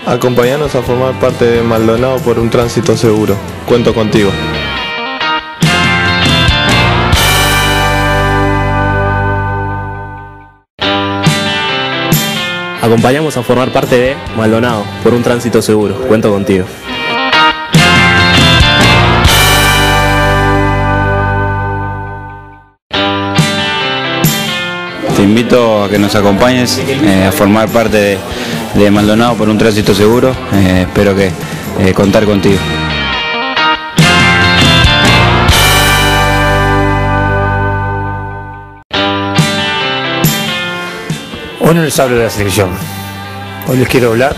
Acompáñanos a formar parte de Maldonado por un tránsito seguro. Cuento contigo. Acompañamos a formar parte de Maldonado por un tránsito seguro. Cuento contigo. Te invito a que nos acompañes a formar parte de Maldonado por un tránsito seguro. Espero que contar contigo. Hoy no les hablo de la selección. Hoy les quiero hablar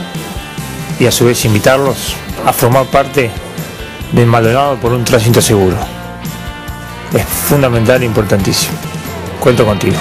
y a su vez invitarlos a formar parte del Maldonado por un tránsito seguro. Es fundamental e importantísimo. Cuento contigo.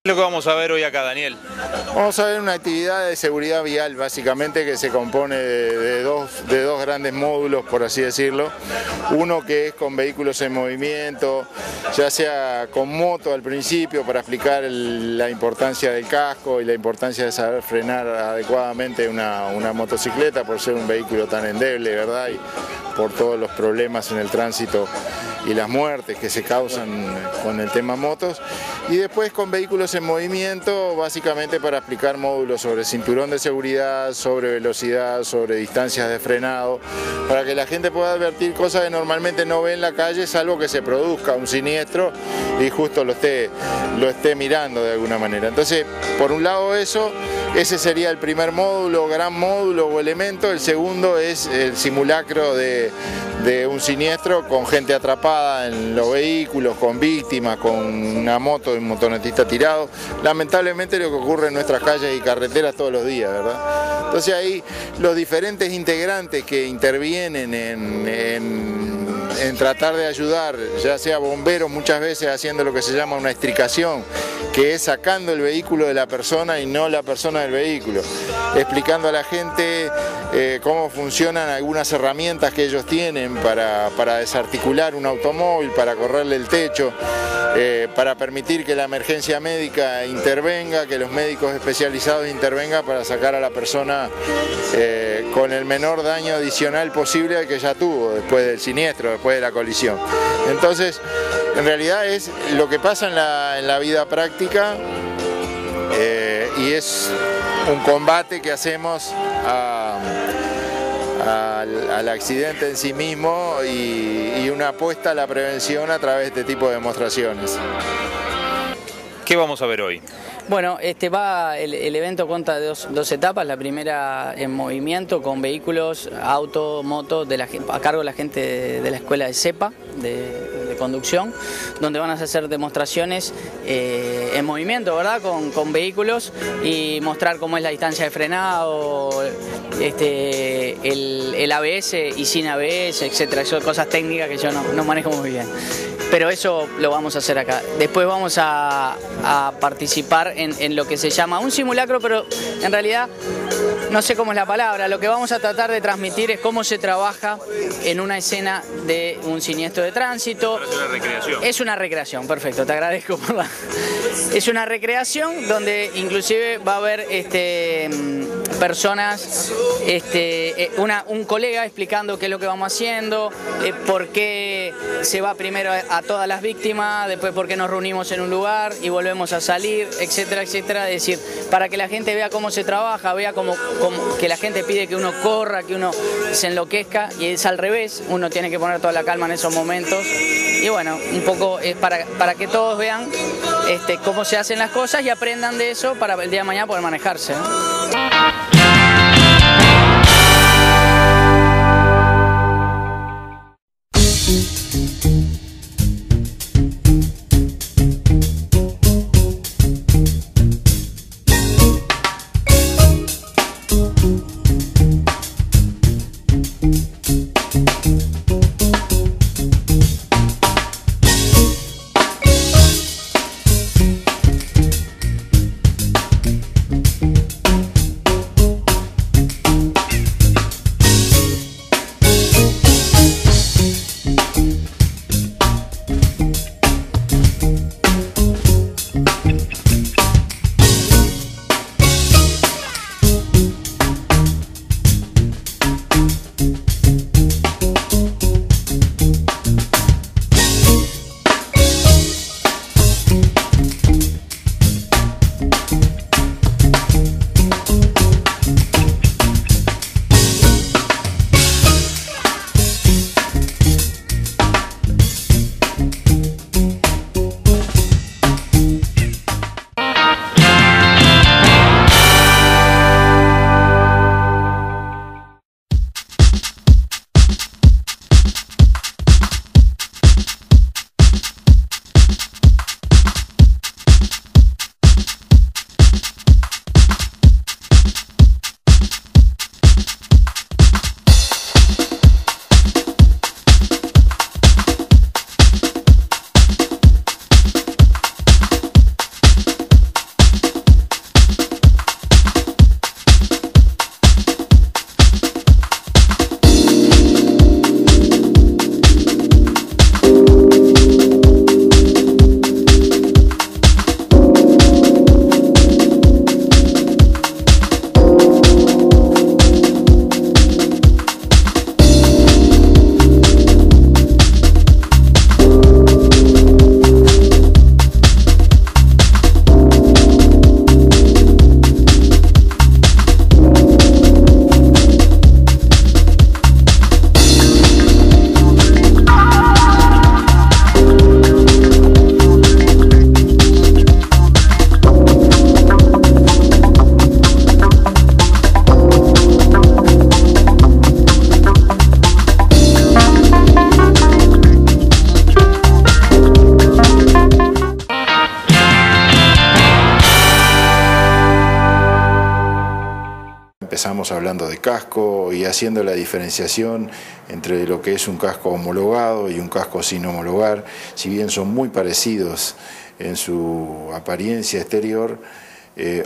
¿Qué es lo que vamos a ver hoy acá, Daniel? Vamos a ver una actividad de seguridad vial, básicamente, que se compone de dos grandes módulos, por así decirlo. Uno que es con vehículos en movimiento, ya sea con moto al principio, para explicar la importancia del casco y la importancia de saber frenar adecuadamente una motocicleta, por ser un vehículo tan endeble, ¿verdad? Y por todos los problemas en el tránsito y las muertes que se causan con el tema motos. Y después con vehículos en movimiento, básicamente para explicar módulos sobre cinturón de seguridad, sobre velocidad, sobre distancias de frenado, para que la gente pueda advertir cosas que normalmente no ve en la calle, salvo que se produzca un siniestro y justo lo esté mirando de alguna manera. Entonces, por un lado ese sería el primer módulo, gran módulo o elemento. El segundo es el simulacro de un siniestro con gente atrapada en los vehículos, con víctimas, con una moto y un motonetista tirado. Lamentablemente lo que ocurre en nuestras calles y carreteras todos los días, ¿verdad? Entonces ahí los diferentes integrantes que intervienen en tratar de ayudar, ya sea bomberos, muchas veces haciendo lo que se llama una estricación, que es sacando el vehículo de la persona y no la persona del vehículo, explicando a la gente cómo funcionan algunas herramientas que ellos tienen para desarticular un automóvil, para correrle el techo, para permitir que la emergencia médica intervenga, que los médicos especializados intervengan para sacar a la persona con el menor daño adicional posible al que ya tuvo después del siniestro, después de la colisión. Entonces, en realidad es lo que pasa en la vida práctica y es un combate que hacemos al accidente en sí mismo y una apuesta a la prevención a través de este tipo de demostraciones. ¿Qué vamos a ver hoy? Bueno, el evento cuenta de dos etapas. La primera en movimiento con vehículos, auto, moto, a cargo de la gente de la escuela de CEPA, de conducción, donde van a hacer demostraciones en movimiento, ¿verdad? Con vehículos y mostrar cómo es la distancia de frenado, el ABS y sin ABS, etcétera. Son cosas técnicas que yo no manejo muy bien. Pero eso lo vamos a hacer acá. Después vamos a participar en lo que se llama un simulacro, pero en realidad no sé cómo es la palabra, lo que vamos a tratar de transmitir es cómo se trabaja en una escena de un siniestro de tránsito. Es una recreación. Es una recreación, perfecto, te agradezco por la... Es una recreación donde inclusive va a haber personas, un colega explicando qué es lo que vamos haciendo, por qué se va primero a todas las víctimas, después por qué nos reunimos en un lugar y volvemos a salir, etcétera, etcétera. Es decir, para que la gente vea cómo se trabaja, vea cómo que la gente pide que uno corra, que uno se enloquezca, y es al revés, uno tiene que poner toda la calma en esos momentos. Y bueno, un poco es para que todos vean cómo se hacen las cosas y aprendan de eso para el día de mañana poder manejarse, ¿no? Empezamos hablando de casco y haciendo la diferenciación entre lo que es un casco homologado y un casco sin homologar. Si bien son muy parecidos en su apariencia exterior,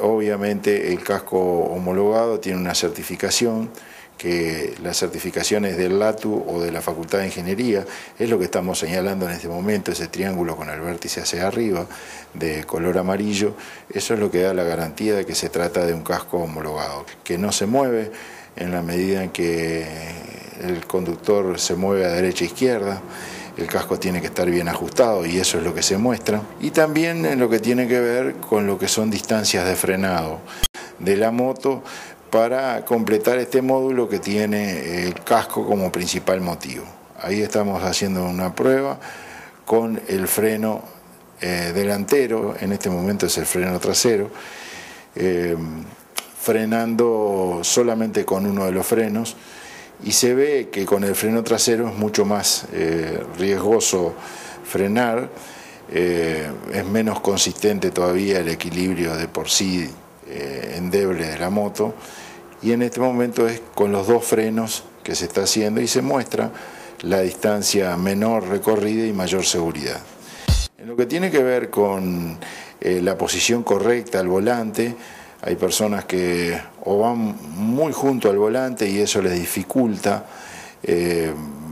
obviamente el casco homologado tiene una certificación, que la certificación es del LATU o de la Facultad de Ingeniería, es lo que estamos señalando en este momento, ese triángulo con el vértice hacia arriba de color amarillo. Eso es lo que da la garantía de que se trata de un casco homologado, que no se mueve en la medida en que el conductor se mueve a derecha e izquierda. El casco tiene que estar bien ajustado y eso es lo que se muestra. Y también en lo que tiene que ver con lo que son distancias de frenado de la moto, para completar este módulo que tiene el casco como principal motivo. Ahí estamos haciendo una prueba con el freno delantero, en este momento es el freno trasero, frenando solamente con uno de los frenos, y se ve que con el freno trasero es mucho más riesgoso frenar, es menos consistente todavía el equilibrio de por sí endeble de la moto, y en este momento es con los dos frenos que se está haciendo y se muestra la distancia menor recorrida y mayor seguridad. En lo que tiene que ver con la posición correcta al volante, Hay personas que o van muy junto al volante y eso les dificulta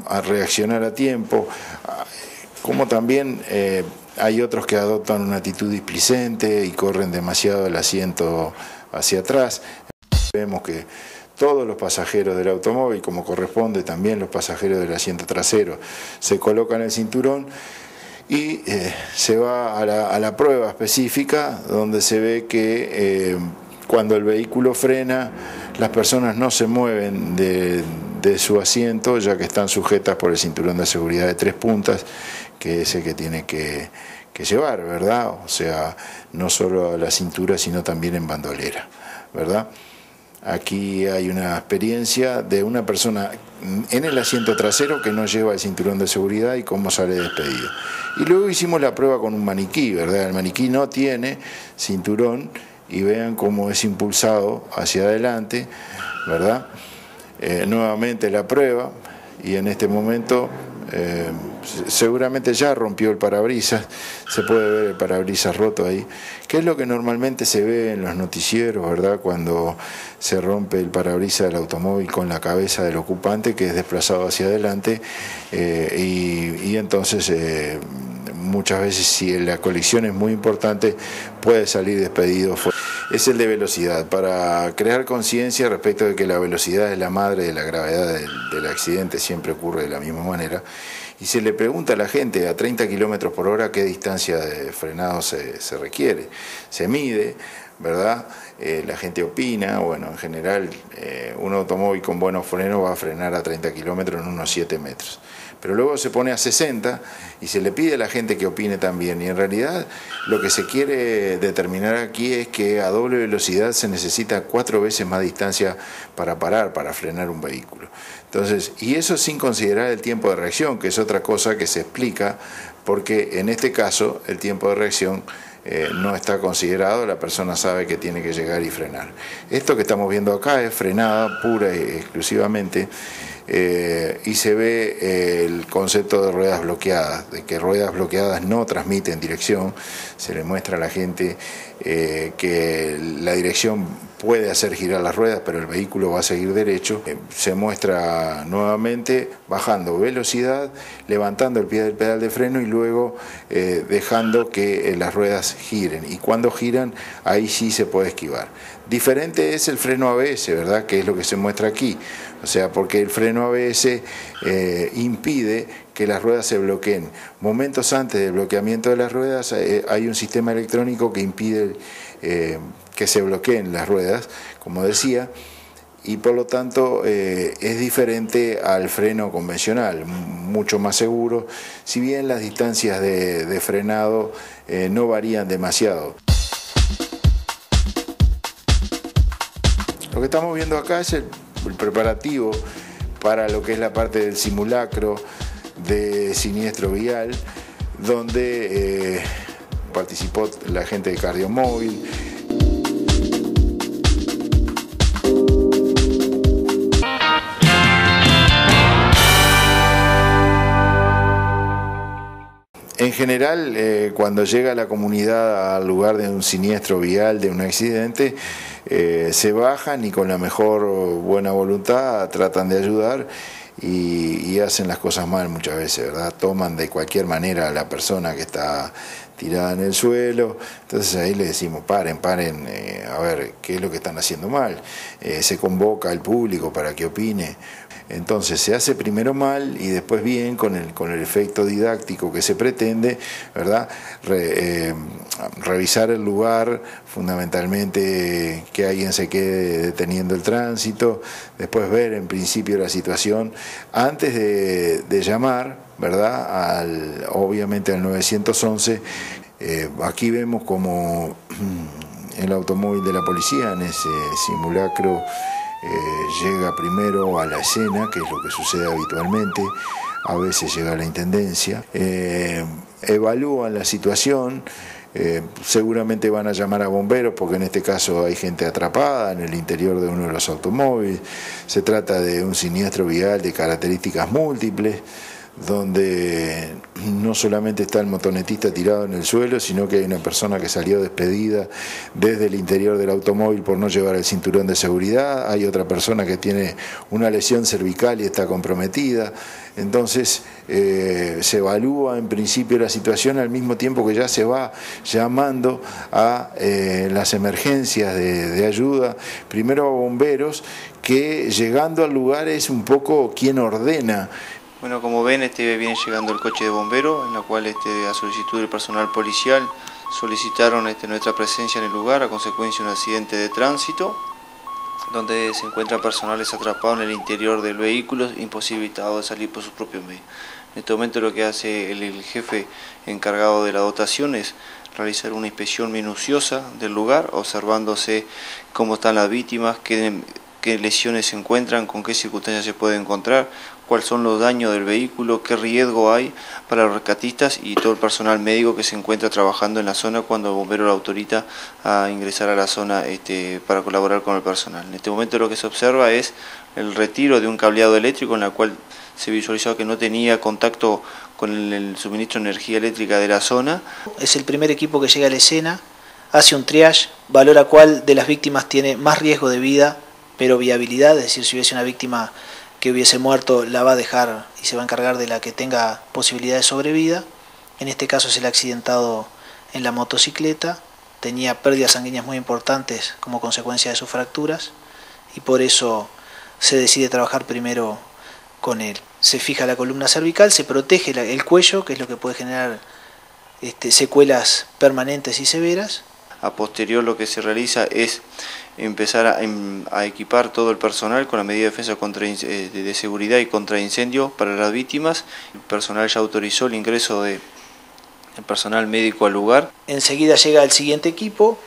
a reaccionar a tiempo, como también hay otros que adoptan una actitud displicente y corren demasiado el asiento hacia atrás. Vemos que todos los pasajeros del automóvil, como corresponde también los pasajeros del asiento trasero, se colocan el cinturón y se va a la prueba específica donde se ve que cuando el vehículo frena, las personas no se mueven de su asiento, ya que están sujetas por el cinturón de seguridad de 3 puntas, que es el que tiene que llevar, ¿verdad? O sea, no solo a la cintura, sino también en bandolera, ¿verdad? Aquí hay una experiencia de una persona en el asiento trasero que no lleva el cinturón de seguridad y cómo sale despedido. Y luego hicimos la prueba con un maniquí, ¿verdad? El maniquí no tiene cinturón y vean cómo es impulsado hacia adelante, ¿verdad? Nuevamente la prueba y en este momento seguramente ya rompió el parabrisas, se puede ver el parabrisas roto ahí, que es lo que normalmente se ve en los noticieros, ¿verdad? Cuando se rompe el parabrisas del automóvil con la cabeza del ocupante que es desplazado hacia adelante y entonces muchas veces si la colisión es muy importante puede salir despedido. Es el de velocidad, para crear conciencia respecto de que la velocidad es la madre de la gravedad del accidente, siempre ocurre de la misma manera, y se le pregunta a la gente a 30 km por hora qué distancia de frenado se requiere, se mide, ¿verdad? La gente opina, bueno, en general un automóvil con buenos frenos va a frenar a 30 kilómetros en unos 7 metros. Pero luego se pone a 60 y se le pide a la gente que opine también. Y en realidad lo que se quiere determinar aquí es que a doble velocidad se necesita 4 veces más distancia para parar, para frenar un vehículo. Entonces, y eso sin considerar el tiempo de reacción, que es otra cosa que se explica, porque en este caso el tiempo de reacción no está considerado, la persona sabe que tiene que llegar y frenar. Esto que estamos viendo acá es frenada pura y exclusivamente. Y se ve el concepto de ruedas bloqueadas, de que ruedas bloqueadas no transmiten dirección. Se le muestra a la gente que la dirección puede hacer girar las ruedas, pero el vehículo va a seguir derecho. Se muestra nuevamente bajando velocidad, levantando el pie del pedal de freno y luego dejando que las ruedas giren. Y cuando giran, ahí sí se puede esquivar. Diferente es el freno ABS, ¿verdad? Que es lo que se muestra aquí. O sea, porque el freno ABS impide que las ruedas se bloqueen. Momentos antes del bloqueamiento de las ruedas hay un sistema electrónico que impide que se bloqueen las ruedas, como decía, y por lo tanto es diferente al freno convencional, mucho más seguro, si bien las distancias de frenado no varían demasiado. Lo que estamos viendo acá es el preparativo para lo que es la parte del simulacro de siniestro vial, donde participó la gente de Cardiomóvil. En general, cuando llega la comunidad al lugar de un siniestro vial, de un accidente, se bajan y con la mejor buena voluntad tratan de ayudar y hacen las cosas mal muchas veces, ¿verdad? Toman de cualquier manera a la persona que está tirada en el suelo, entonces ahí le decimos paren, a ver qué es lo que están haciendo mal. Se convoca al público para que opine. Entonces se hace primero mal y después bien con el efecto didáctico que se pretende, ¿verdad? Revisar el lugar, fundamentalmente que alguien se quede deteniendo el tránsito, después ver en principio la situación antes de llamar, ¿verdad? Obviamente al 911. Aquí vemos como el automóvil de la policía en ese simulacro llega primero a la escena, que es lo que sucede habitualmente, a veces llega a la intendencia, evalúan la situación, seguramente van a llamar a bomberos porque en este caso hay gente atrapada en el interior de uno de los automóviles, se trata de un siniestro vial de características múltiples, donde no solamente está el motonetista tirado en el suelo, sino que hay una persona que salió despedida desde el interior del automóvil por no llevar el cinturón de seguridad, hay otra persona que tiene una lesión cervical y está comprometida. Entonces se evalúa en principio la situación al mismo tiempo que ya se va llamando a las emergencias de ayuda, primero a bomberos, que llegando al lugar es un poco quien ordena. Bueno, como ven, viene llegando el coche de bombero, en la cual a solicitud del personal policial solicitaron nuestra presencia en el lugar a consecuencia de un accidente de tránsito, donde se encuentran personales atrapados en el interior del vehículo, imposibilitados de salir por sus propios medios. En este momento lo que hace el jefe encargado de la dotación es realizar una inspección minuciosa del lugar, observándose cómo están las víctimas, qué lesiones se encuentran, con qué circunstancias se puede encontrar, cuáles son los daños del vehículo, qué riesgo hay para los rescatistas y todo el personal médico que se encuentra trabajando en la zona cuando el bombero lo autoriza a ingresar a la zona para colaborar con el personal. En este momento lo que se observa es el retiro de un cableado eléctrico en la cual se visualizó que no tenía contacto con el suministro de energía eléctrica de la zona. Es el primer equipo que llega a la escena, hace un triage, valora cuál de las víctimas tiene más riesgo de vida, pero viabilidad, es decir, si hubiese una víctima que hubiese muerto, la va a dejar y se va a encargar de la que tenga posibilidad de sobrevida. En este caso es el accidentado en la motocicleta, tenía pérdidas sanguíneas muy importantes como consecuencia de sus fracturas y por eso se decide trabajar primero con él. Se fija la columna cervical, se protege el cuello, que es lo que puede generar secuelas permanentes y severas. A posterior lo que se realiza es empezar a equipar todo el personal con la medida de defensa de seguridad y contra incendio para las víctimas. El personal ya autorizó el ingreso del personal médico al lugar. Enseguida llega el siguiente equipo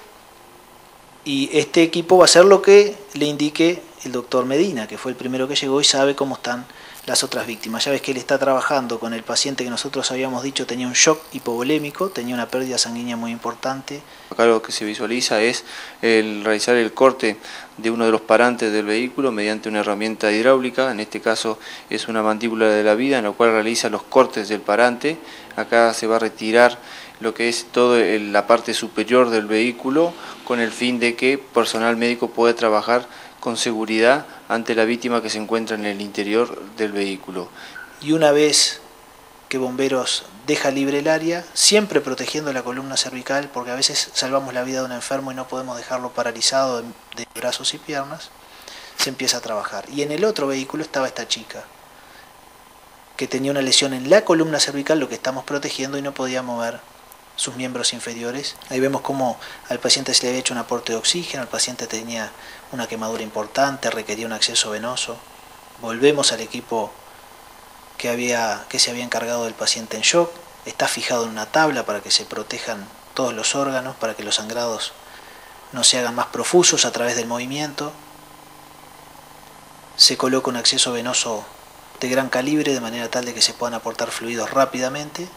y este equipo va a hacer lo que le indique el doctor Medina, que fue el primero que llegó y sabe cómo están las otras víctimas. Ya ves que él está trabajando con el paciente que nosotros habíamos dicho tenía un shock hipovolémico, tenía una pérdida sanguínea muy importante. Acá lo que se visualiza es realizar el corte de uno de los parantes del vehículo mediante una herramienta hidráulica, en este caso es una mandíbula de la vida en la cual realiza los cortes del parante. Acá se va a retirar lo que es toda la parte superior del vehículo con el fin de que personal médico pueda trabajar con seguridad ante la víctima que se encuentra en el interior del vehículo. Y una vez que bomberos deja libre el área, siempre protegiendo la columna cervical, porque a veces salvamos la vida de un enfermo y no podemos dejarlo paralizado de brazos y piernas, se empieza a trabajar. Y en el otro vehículo estaba esta chica, que tenía una lesión en la columna cervical, lo que estamos protegiendo, y no podía mover sus miembros inferiores. Ahí vemos cómo al paciente se le había hecho un aporte de oxígeno, el paciente tenía una quemadura importante, requería un acceso venoso. Volvemos al equipo que se había encargado del paciente en shock, está fijado en una tabla para que se protejan todos los órganos, para que los sangrados no se hagan más profusos a través del movimiento. Se coloca un acceso venoso de gran calibre de manera tal de que se puedan aportar fluidos rápidamente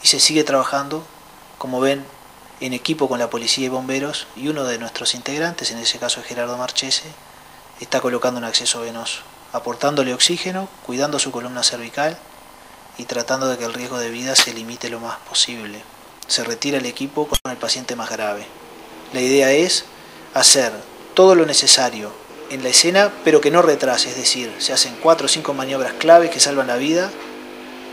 y se sigue trabajando, como ven, en equipo con la policía y bomberos, y uno de nuestros integrantes, en ese caso es Gerardo Marchese, está colocando un acceso venoso, aportándole oxígeno, cuidando su columna cervical y tratando de que el riesgo de vida se limite lo más posible. Se retira el equipo con el paciente más grave. La idea es hacer todo lo necesario en la escena, pero que no retrase, es decir, se hacen 4 o 5 maniobras claves que salvan la vida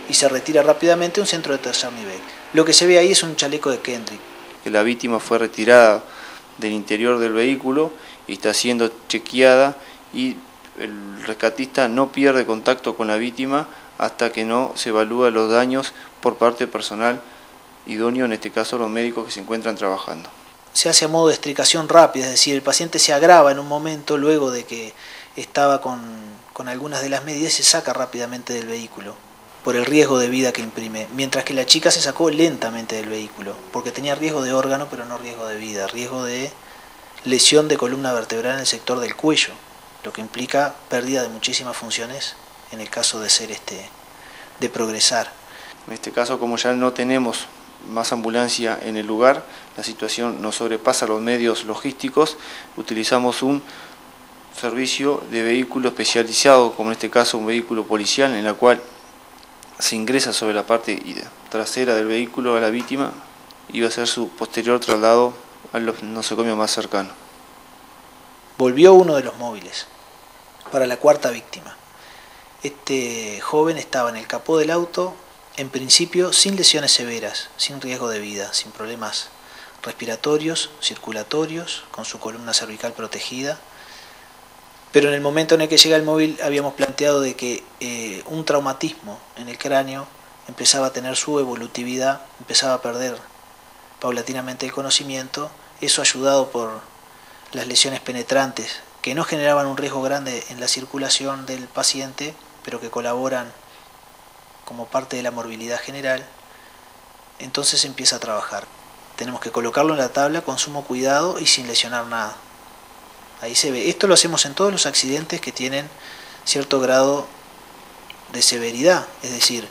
y se retira rápidamente a un centro de tercer nivel. Lo que se ve ahí es un chaleco de Kendrick. La víctima fue retirada del interior del vehículo y está siendo chequeada, y el rescatista no pierde contacto con la víctima hasta que no se evalúa los daños por parte del personal idóneo, en este caso los médicos que se encuentran trabajando. Se hace a modo de extricación rápida, es decir, el paciente se agrava en un momento luego de que estaba con algunas de las medidas, se saca rápidamente del vehículo por el riesgo de vida que imprime, mientras que la chica se sacó lentamente del vehículo, porque tenía riesgo de órgano pero no riesgo de vida, riesgo de lesión de columna vertebral en el sector del cuello, lo que implica pérdida de muchísimas funciones en el caso de ser de progresar. En este caso, como ya no tenemos más ambulancia en el lugar, la situación nos sobrepasa los medios logísticos, utilizamos un servicio de vehículo especializado, como en este caso un vehículo policial, en la cual se ingresa sobre la parte trasera del vehículo a la víctima y va a ser su posterior traslado al nosocomio más cercano. Volvió uno de los móviles para la cuarta víctima. Este joven estaba en el capó del auto, en principio sin lesiones severas, sin riesgo de vida, sin problemas respiratorios, circulatorios, con su columna cervical protegida. Pero en el momento en el que llega el móvil habíamos planteado de que un traumatismo en el cráneo empezaba a tener su evolutividad, empezaba a perder paulatinamente el conocimiento, eso ayudado por las lesiones penetrantes que no generaban un riesgo grande en la circulación del paciente, pero que colaboran como parte de la morbilidad general. Entonces empieza a trabajar. Tenemos que colocarlo en la tabla con sumo cuidado y sin lesionar nada. Ahí se ve. Esto lo hacemos en todos los accidentes que tienen cierto grado de severidad, es decir,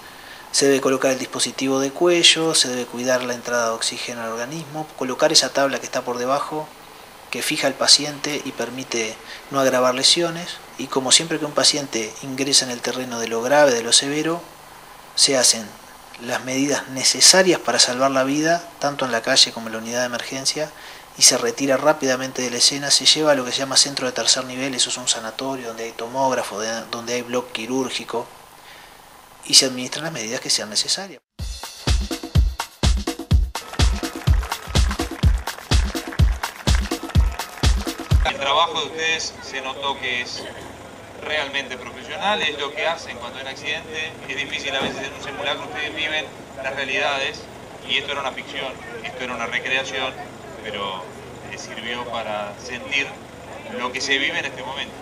se debe colocar el dispositivo de cuello, se debe cuidar la entrada de oxígeno al organismo, colocar esa tabla que está por debajo, que fija al paciente y permite no agravar lesiones, y como siempre que un paciente ingresa en el terreno de lo grave, de lo severo, se hacen las medidas necesarias para salvar la vida, tanto en la calle como en la unidad de emergencia, y se retira rápidamente de la escena, se lleva a lo que se llama centro de tercer nivel, eso es un sanatorio donde hay tomógrafo, donde hay bloque quirúrgico, y se administran las medidas que sean necesarias. El trabajo de ustedes se notó que es realmente profesional, es lo que hacen cuando hay un accidente. Es difícil a veces en un simulacro, ustedes viven las realidades, y esto era una ficción, esto era una recreación, pero les sirvió para sentir lo que se vive en este momento.